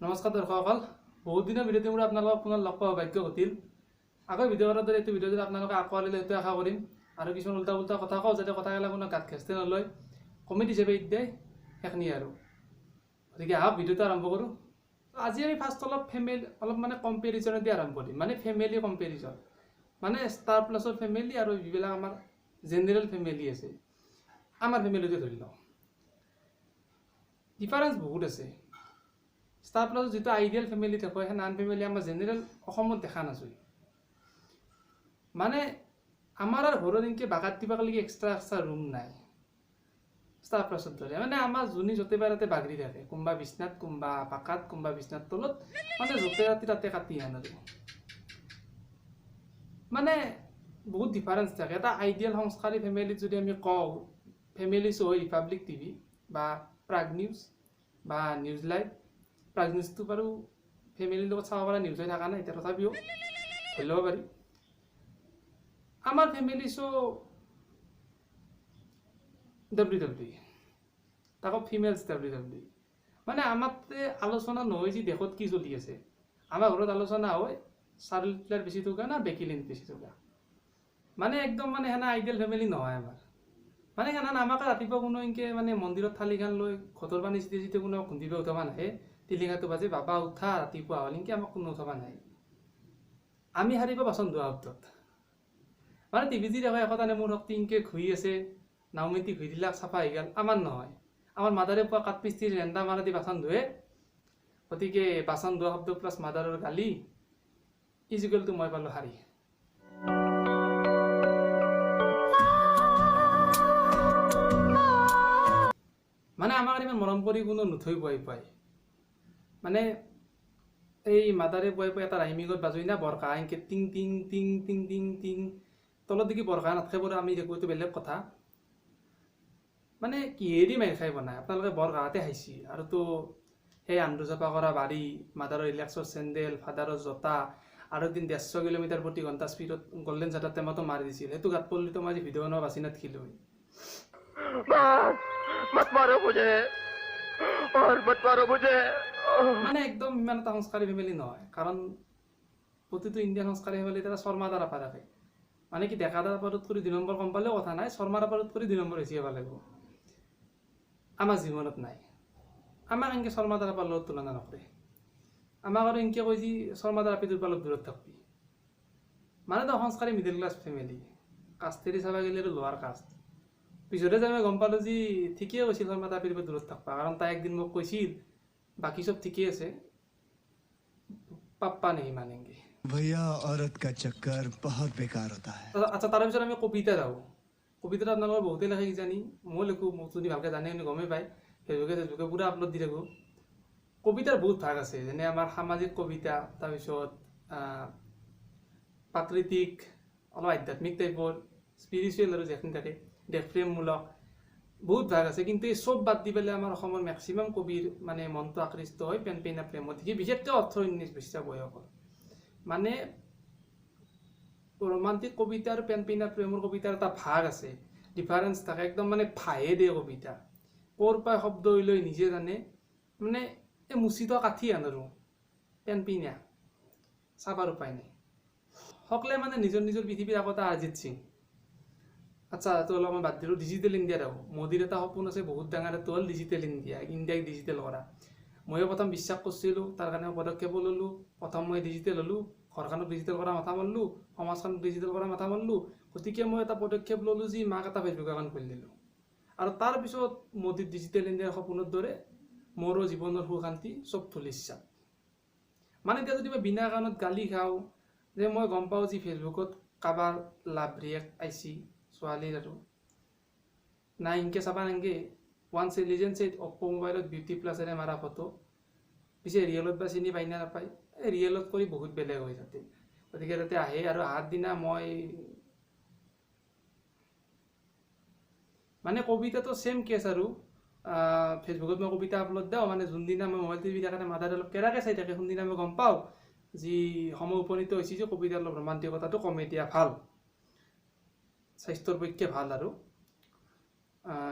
নমস্কাৰ দৰ্শকসকল, বহুত দিনৰ ভিডিঅ'তে মোৰ আপোনালোকক পুনৰ লগ পোৱাৰ ভাগ্য ঘটিল। আগৰ ভিডিঅ'ৰ দৰে এইটো ভিডিঅ' যদি আপোনালোকে আঁকোৱালিলে সেইটো আশা কৰিম। আৰু কিছুমান উল্টা কথা কওঁ যাতে কথাবিলাক কোনো গাত খেচতে নলয়। কমেডি হিচাপে এতিয়া সেইখিনিয়ে আৰু গতিকে আহক ভিডিঅ'টো আৰম্ভ কৰোঁ। আজি আমি ফাৰ্ষ্ট অলপ মানে কম্পেৰিজনেদি আৰম্ভ কৰিম, মানে ফেমিলি কম্পেৰিজন, মানে ষ্টাৰ প্লাছৰ ফেমিলি আৰু যিবিলাক আমাৰ জেনেৰেল ফেমিলি আছে, আমাৰ ফেমিলিতে ধৰি লওঁ। ডিফাৰেঞ্চ বহুত আছে। ষ্টাৰ প্লাছৰ যিটো আইডিয়েল ফেমিলি থাকে সেই নান ফেমিলি আমাৰ জেনেৰেল অসমত দেখা নাযায়। মানে আমাৰ আৰু ঘৰত এনেকৈ বাগাত দিবলৈকে এক্সট্ৰা ৰুম নাই ষ্টাৰ প্লাছৰ দৰে। মানে আমাৰ যোনে য'তে পাই তাতে বাগৰি থাকে, কোনোবা বিচনাত, কোনোবা পাকাত, কোনোবা বিচনাৰ তলত, মানে য'তে ৰাতি তাতে কাটি আন আৰু মানে বহুত ডিফাৰেঞ্চ থাকে। এটা আইডিয়েল সংস্কাৰী ফেমিলিত যদি আমি কওঁ, ফেমিলি শ্ব' ৰিপাব্লিক টিভি বা প্ৰাগ নিউজ বা নিউজ লাইভ। প্ৰাগ নিউজটো বাৰু ফেমিলিৰ লগত চাব পৰা নিউজ হৈ থকা নাই, এতিয়া তথাপিও ধৰি ল'ব পাৰি। আমাৰ ফেমিলি শ্ব' WWE, তাকো ফিমেলছ WWE। মানে আমাৰতে আলোচনা নহয় যে দেশত কি চলি আছে, আমাৰ ঘৰত আলোচনা হয় চাৰ্লিটলাৰ বেছি থকা না বেকিলিন বেছি থকা। মানে একদম মানে সেনা আইডিয়েল ফেমিলি নহয় আমাৰ। মানে সেনা আমাকে ৰাতিপুৱা কোনো এনেকৈ মানে মন্দিৰত থালিখন লৈ ঘৰৰ পানী চিটি কোনো খুন্দিব উঠাব নাহে। টিলিঙাটো বাজে বাবা উঠা ৰাতিপুৱা হ'ল, এনেকৈ আমাক কোনো উঠাব নাহে। আমি সাৰিব বাচন ধোৱা শব্দত মানে টিভি যি দেখে একতানে মোৰ শক্তি এনেকৈ ঘূৰি আছে, নাওমেটি ঘূৰি দিলাক চাফা হৈ গ'ল। আমাৰ নহয়, আমাৰ মাদাৰে পোৱা কাঠমিস্ত্ৰীৰ ৰেন্দা মাৰা দি বাচন ধুৱে। গতিকে বাচন ধোৱা শব্দ প্লাছ মাদাৰৰ গালি ইজিকেলটো মই পালোঁ হাৰি। মানে আমাক ইমান মৰম কৰি কোনো নুথৈ পায়। মানে এই মাদাৰে পুৱাই এটা ৰাইমিঙত বাজই না বৰকা এনেকৈ টিং টিং টিং টিং টিং টিং, তলত দেখি বৰকা নাথাকে পৰে আমি দেখোঁ, এইটো বেলেগ কথা। মানে কিহেদি মাৰি খাই বনায় আপোনালোকে বৰকাহাতে খাইছি। আৰু তো সেই আন্ধু চাপা কৰা বাৰী, মাদাৰৰ ৰিলেক্সৰ চেণ্ডেল, ফাদাৰৰ জোতা, আৰু এদিন 150 কিলোমিটাৰ প্ৰতি ঘণ্টা স্পীডত গল্ডেন চাটাৰ টেমাটো মাৰি দিছিল। সেইটো গাত পল্লিতো মই আজি ভিডিঅ' বনাব বাচি নাথাকিলোঁ। মানে একদম ইমান এটা সংস্কাৰী ফেমিলি নহয়, কাৰণ প্ৰতিটো ইণ্ডিয়ান সংস্কাৰী ফেমিলিত এটা শৰ্মা দ্বাৰা পা থাকে। মানে কি ডেকা দ্বাৰা পাৰত কৰি 2 নম্বৰ কম পালেও কথা নাই, শৰ্মাৰ পাৰত কৰি 2 নম্বৰ বেছি পাব লাগিব। আমাৰ জীৱনত নাই। আমাক এনেকৈ শৰ্মা দ্বাৰা পাৰ লগত তুলনা নকৰে। আমাক আৰু এনেকৈ কয় যে শৰ্মা দ্বাৰা পিতুৰ পালত দূৰত থাকবি। মানে তো সংস্কাৰী মিডল ক্লাছ ফেমিলি, কাষ্টেদি চাব গ'লে আৰু লোৱাৰ কাষ্ট। পিছতে যে আমি গম পালোঁ যে ঠিকেই কৈছিল শৰ্মা দ্বাৰা পৰা দূৰত থাকবা, কাৰণ তাই একদিন মোক কৈছিল বাকী চব ঠিকেই আছে, পাপ্পা নেহি মানেংগে। भैया औरत का चक्कर बहुत बेकार होता है। আচ্ছা, তাৰপিছত আমি কবিতা যাওঁ। কবিতাটো আপোনালোকৰ বহুতেই লেখে কিজানি, মই লিখোঁ, মোক যদি ভালকৈ জানে আপুনি গমেই পায়। ফেচবুকে পুৰা আপলোড দি থাকোঁ। কবিতাৰ বহুত ভাগ আছে, যেনে আমাৰ সামাজিক কবিতা, তাৰপিছত প্ৰাকৃতিক, অলপ আধ্যাত্মিক টাইপৰ, স্পিৰিচুৱেল আৰু যিখিনি থাকে, দেশপ্ৰেমমূলক, বহুত ভাগ আছে। কিন্তু এই চব বাদ দি পেলাই আমাৰ অসমৰ মেক্সিমাম কবিৰ মানে মনটো আকৃষ্ট হয় পেনপেইনা প্ৰেমত, সি বিশেষকৈ 18-19 বছৰীয়া বয়সত। মানে ৰোমান্টিক কবিতা আৰু পেনপেইনা প্ৰেমৰ কবিতাৰ এটা ভাগ আছে, ডিফাৰেঞ্চ থাকে, একদম মানে ভাহে দিয়ে কবিতা। ক'ৰ পৰা শব্দ লৈ নিজে জানে। মানে এই মুচিত কাঠি আন আৰু পেনপেইনা চাবাৰ উপায় নাই। সকলোৱে মানে নিজৰ নিজৰ পৃথিৱীৰ একতা অৰিজিত সিং। আচ্ছা, এইটো অলপ মই বাদ দিলোঁ। ডিজিটেল ইণ্ডিয়াত আহোঁ। মোদীৰ এটা সপোন আছে বহুত ডাঙৰ, এইটো হ'ল ডিজিটেল ইণ্ডিয়া, ইণ্ডিয়াক ডিজিটেল কৰা। ময়ো প্ৰথম বিশ্বাস কৰিছিলোঁ, তাৰ কাৰণে পদক্ষেপো ল'লোঁ। প্ৰথম মই ডিজিটেল হ'লোঁ, ঘৰখনক ডিজিটেল কৰা মাথা মাৰিলোঁ, সমাজখনক ডিজিটেল কৰা মাথা মাৰিলোঁ। গতিকে মই এটা পদক্ষেপ ল'লোঁ যে মাক এটা ফেচবুক একাউণ্ট খুলি দিলোঁ। আৰু তাৰপিছত মোদীৰ ডিজিটেল ইণ্ডিয়াৰ সপোনৰ দৰে মোৰো জীৱনৰ সুখ শান্তি চব ধুলিচ্ছা। মানে এতিয়া যদি মই বিনা কাৰণত গালি খাওঁ, যে মই গম পাওঁ যে ফেচবুকত কাৰোবাৰ লাভ ৰিয়েক্ট আইছি ছোৱালীৰ, আৰু নাই ইনকে চাবা নেংগে। ওৱান্স এ লিজেণ্ড ছেইড অপ্পো মোবাইলত বিউটি প্লাছেৰে মাৰা ফটো, পিছে ৰিয়েলত বা চিনি পাই না নাপায়, এই ৰিয়েলত কৰি বহুত বেলেগ হৈ তাতে। গতিকে তাতে আহে, আৰু আহাৰ দিনা মই মানে কবিতাটো ছেম কেছ আৰু ফেচবুকত মই কবিতা আপলোড দিওঁ, মানে যোনদিনা মই মোবাইল টিভি থাকে মাদাৰ অলপ কেৰাকৈ চাই থাকে, সোনদিনা মই গম পাওঁ যি সময় উপনীত হৈছে যে কবিতাৰ অলপ ৰোমান্টিকতাটো কমে দিয়া ভাল, স্বাস্থ্যৰ পক্ষে ভাল। আৰু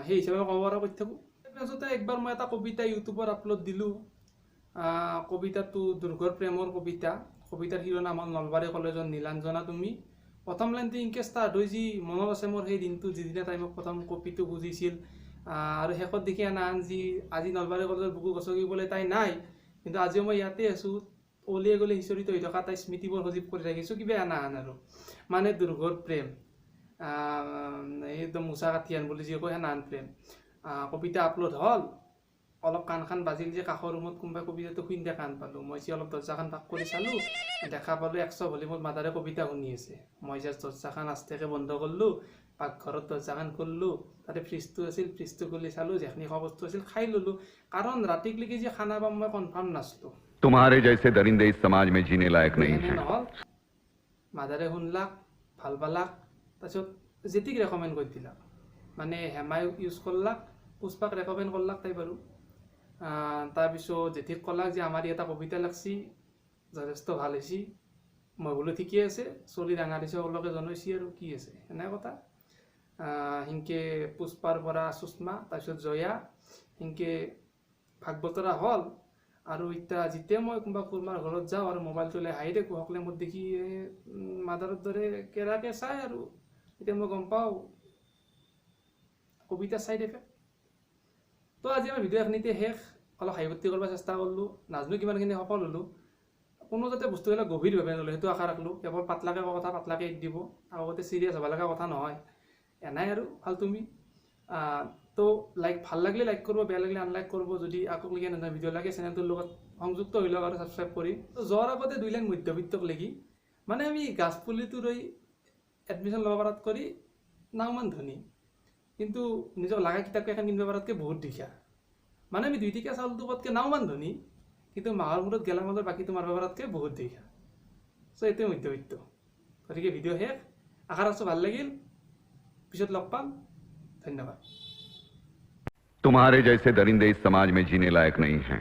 সেই হিচাপে ক'ব পৰা কৰি থাকোঁ। তাৰপিছতে একবাৰ মই এটা কবিতা ইউটিউবত আপলোড দিলোঁ, কবিতাটো দুৰ্গৰ প্ৰেমৰ কবিতা। কবিতাৰ শিৰোনাম হ'ল নলবাৰী কলেজৰ নীলাঞ্জনা তুমি। প্ৰথম লাইনটো ইনকে ষ্টাৰ্ট হৈ যি মনত আছে মোৰ সেই দিনটো যিদিনা তাই মোক প্ৰথম কপিটো বুজিছিল, আৰু শেষত দেখি আনাহান যি আজি নলবাৰী কলেজৰ বুকু গছকিবলৈ তাই নাই, কিন্তু আজিও মই ইয়াতে আছোঁ, ওলিয়াই গ'লে সিঁচৰিত হৈ থকা তাই স্মৃতিবোৰ সজীৱ কৰি ৰাখিছোঁ, কিবা আনাহান আৰু মানে দুৰ্গৰ প্ৰেম, একদম মোচা কাঠিয়ান বুলি যি কয় সেনাহান প্ৰেম। কবিতা আপলোড হ'ল, অলপ কাণ খান বাজিল যে কাষৰ ৰুমত কোনোবাই কবিতাটো শুনিতে কাণ পালোঁ। মই যে অলপ দৰজাখন ফাঁক কৰি চালোঁ, দেখা পালোঁ 100 ভলিউমত মাদাৰে কবিতা শুনি আছে। মই যে দৰজাখন আস্তেকৈ বন্ধ কৰিলোঁ, পাকঘৰত দৰজাখন খুলিলোঁ, তাতে ফ্ৰিজটো আছিল, ফ্ৰিজটো খুলি চালোঁ, যিখিনি খোৱা বস্তু আছিল খাই ল'লোঁ, কাৰণ ৰাতিকলৈকে যে খানা পাম মই কনফাৰ্ম নাছিলোঁ। तुम्हारे जैसे दरिंदे इस समाज में जीने लायक नहीं এনে हैं। নহ'ল, মাদাৰে শুনলাক, ভাল পালাক, তাৰপিছত জেতিক ৰেকমেণ্ড কৰি দিলাক, মানে হেমাই ইউজ কৰলাক, পুষ্পাক ৰেকমেণ্ড কৰলাক তাই বাৰু। তাৰপিছত জেঠিক ক'লাক যে আমাৰ এটা কবিতা লাগছি, যথেষ্ট ভাল হৈছে। মই বোলো ঠিকে আছে, চলি ডাঙৰ হৈছে সকলোকে জনাইছি আৰু কি আছে এনে কথা। সেনকে পুষ্পাৰ পৰা সুষমা, তাৰপিছত জয়া, সেনকে ভাগ বতৰা হ'ল। আৰু এতিয়া যেতিয়া মই কোনোবা কোনোবাৰ ঘৰত যাওঁ আৰু মোবাইলটো লৈ হাঁহি দেখোঁ, সকলোৱে মোক দেখি মাদাৰৰ দৰে কেৰাকে চাই, আৰু এতিয়া মই গম পাওঁ কবিতা চাইড এফেক্ট। তো আজি আমাৰ ভিডিঅ' এখিনিতে শেষ। অলপ হাঁহি ফূৰ্তি কৰিব চেষ্টা কৰিলোঁ, নাজানো কিমানখিনি সফল হ'লোঁ। কোনো যাতে বস্তুবিলাক গভীৰভাৱে নলয় সেইটো আশা ৰাখিলোঁ। কেৱল পাতলাকৈ কথা পাতলাকৈ এৰি দিব, আগতে চিৰিয়াছ হ'ব লগা কথা নহয়, এনাই আৰু ফাল্টুমি। তো ভাল লাগিলে লাইক কৰিব, বেয়া লাগিলে আনলাইক কৰিব। যদি আগলৈকে এনেধৰণৰ ভিডিঅ' লাগে চেনেলটোৰ লগত সংযুক্ত হৈ লওক আৰু ছাবস্ক্ৰাইব কৰি। তো যোৱাৰ আগতে 2 লাইন মধ্যবিত্তক লাগি, মানে আমি গাছপুলিটো ৰৈ এডমিশ্যন ল'ব পৰাত কৰি নাওমান ধনী, কিন্তু নিজক লগা কিতাপকে এখন কিনিব পৰাতকৈ বহুত দুখীয়া। মানে আমি 2 টকীয়া চাউলটো পোৱাতকৈ নাওমান ধনী, কিন্তু মাহৰ মূৰত গেলামালৰ বাকীটো মাৰিব পৰাতকৈ বহুত দুখীয়া। চ' এইটোৱে মধ্যবিত্ত। গতিকে ভিডিঅ' শেষ, আশা ৰাখিছোঁ ভাল লাগিল, পিছত লগ পাম, ধন্যবাদ। तुम्हारे जैसे दरिंदे इस समाज में जीने लायक नहीं हैं।